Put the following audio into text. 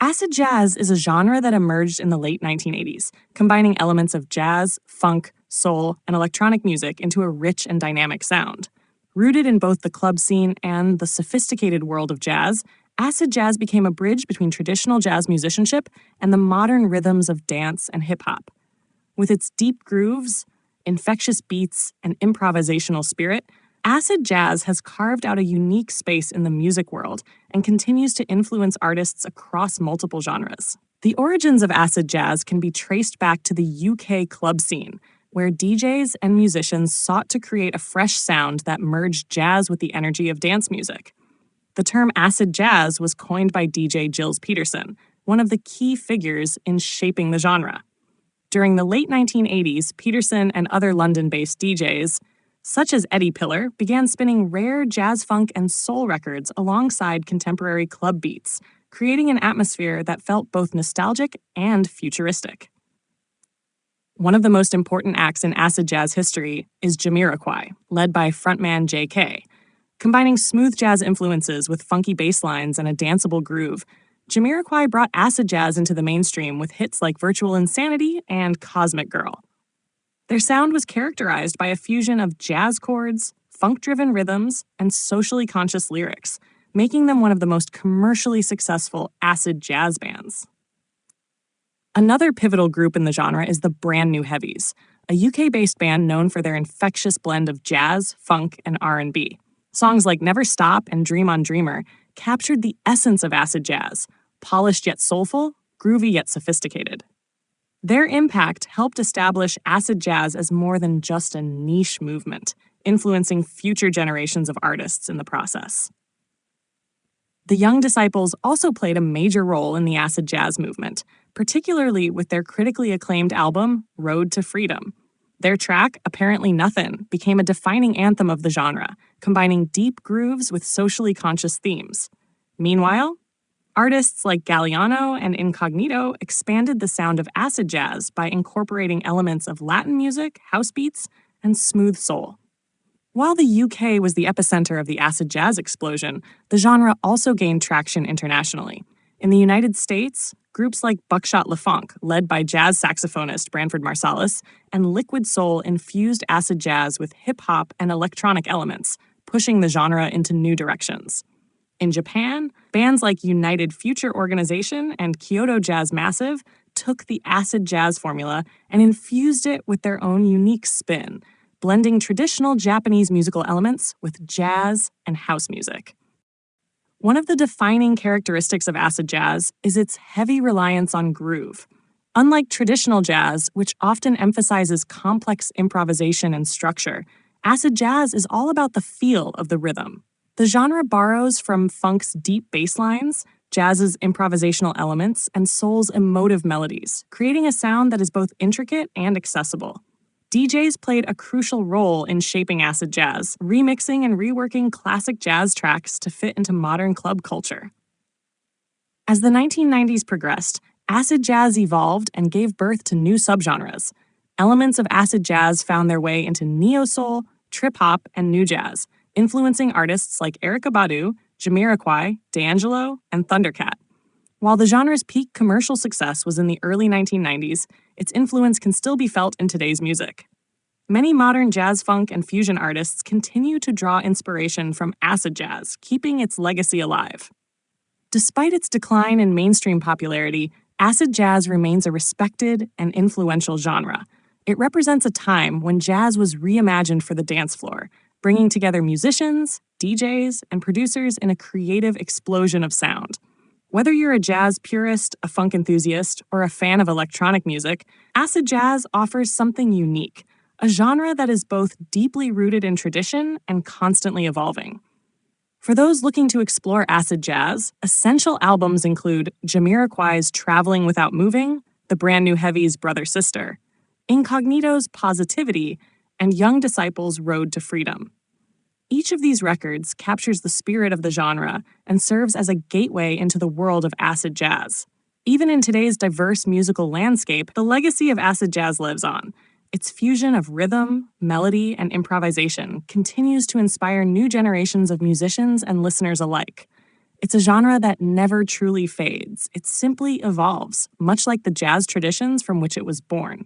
Acid jazz is a genre that emerged in the late 1980s, combining elements of jazz, funk, soul, and electronic music into a rich and dynamic sound. Rooted in both the club scene and the sophisticated world of jazz, acid jazz became a bridge between traditional jazz musicianship and the modern rhythms of dance and hip-hop. With its deep grooves, infectious beats, and improvisational spirit, acid jazz has carved out a unique space in the music world and continues to influence artists across multiple genres. The origins of acid jazz can be traced back to the UK club scene, where DJs and musicians sought to create a fresh sound that merged jazz with the energy of dance music. The term acid jazz was coined by DJ Gilles Peterson, one of the key figures in shaping the genre. During the late 1980s, Peterson and other London-based DJs, such as Eddie Pillar, began spinning rare jazz funk and soul records alongside contemporary club beats, creating an atmosphere that felt both nostalgic and futuristic. One of the most important acts in acid jazz history is Jamiroquai, led by frontman J.K. Combining smooth jazz influences with funky bass lines and a danceable groove, Jamiroquai brought acid jazz into the mainstream with hits like Virtual Insanity and Cosmic Girl. Their sound was characterized by a fusion of jazz chords, funk-driven rhythms, and socially conscious lyrics, making them one of the most commercially successful acid jazz bands. Another pivotal group in the genre is the Brand New Heavies, a UK-based band known for their infectious blend of jazz, funk, and R&B. Songs like Never Stop and Dream on Dreamer captured the essence of acid jazz, polished yet soulful, groovy yet sophisticated. Their impact helped establish acid jazz as more than just a niche movement, influencing future generations of artists in the process. The Young Disciples also played a major role in the acid jazz movement, particularly with their critically acclaimed album, Road to Freedom. Their track, Apparently Nothin', became a defining anthem of the genre, combining deep grooves with socially conscious themes. Meanwhile, artists like Galliano and Incognito expanded the sound of acid jazz by incorporating elements of Latin music, house beats, and smooth soul. While the UK was the epicenter of the acid jazz explosion, the genre also gained traction internationally. In the United States, groups like Buckshot LeFonque, led by jazz saxophonist Branford Marsalis, and Liquid Soul infused acid jazz with hip-hop and electronic elements, pushing the genre into new directions. In Japan, bands like United Future Organization and Kyoto Jazz Massive took the acid jazz formula and infused it with their own unique spin, blending traditional Japanese musical elements with jazz and house music. One of the defining characteristics of acid jazz is its heavy reliance on groove. Unlike traditional jazz, which often emphasizes complex improvisation and structure, acid jazz is all about the feel of the rhythm. The genre borrows from funk's deep bass lines, jazz's improvisational elements, and soul's emotive melodies, creating a sound that is both intricate and accessible. DJs played a crucial role in shaping acid jazz, remixing and reworking classic jazz tracks to fit into modern club culture. As the 1990s progressed, acid jazz evolved and gave birth to new subgenres. Elements of acid jazz found their way into neo-soul, trip-hop, and new jazz, influencing artists like Erykah Badu, Jamiroquai, D'Angelo, and Thundercat. While the genre's peak commercial success was in the early 1990s, its influence can still be felt in today's music. Many modern jazz funk and fusion artists continue to draw inspiration from acid jazz, keeping its legacy alive. Despite its decline in mainstream popularity, acid jazz remains a respected and influential genre. It represents a time when jazz was reimagined for the dance floor, bringing together musicians, DJs, and producers in a creative explosion of sound. Whether you're a jazz purist, a funk enthusiast, or a fan of electronic music, acid jazz offers something unique, a genre that is both deeply rooted in tradition and constantly evolving. For those looking to explore acid jazz, essential albums include Jamiroquai's Traveling Without Moving, the Brand New Heavies' Brother Sister, Incognito's Positivity, and Young Disciples' Road to Freedom. Each of these records captures the spirit of the genre and serves as a gateway into the world of acid jazz. Even in today's diverse musical landscape, the legacy of acid jazz lives on. Its fusion of rhythm, melody, and improvisation continues to inspire new generations of musicians and listeners alike. It's a genre that never truly fades. It simply evolves, much like the jazz traditions from which it was born.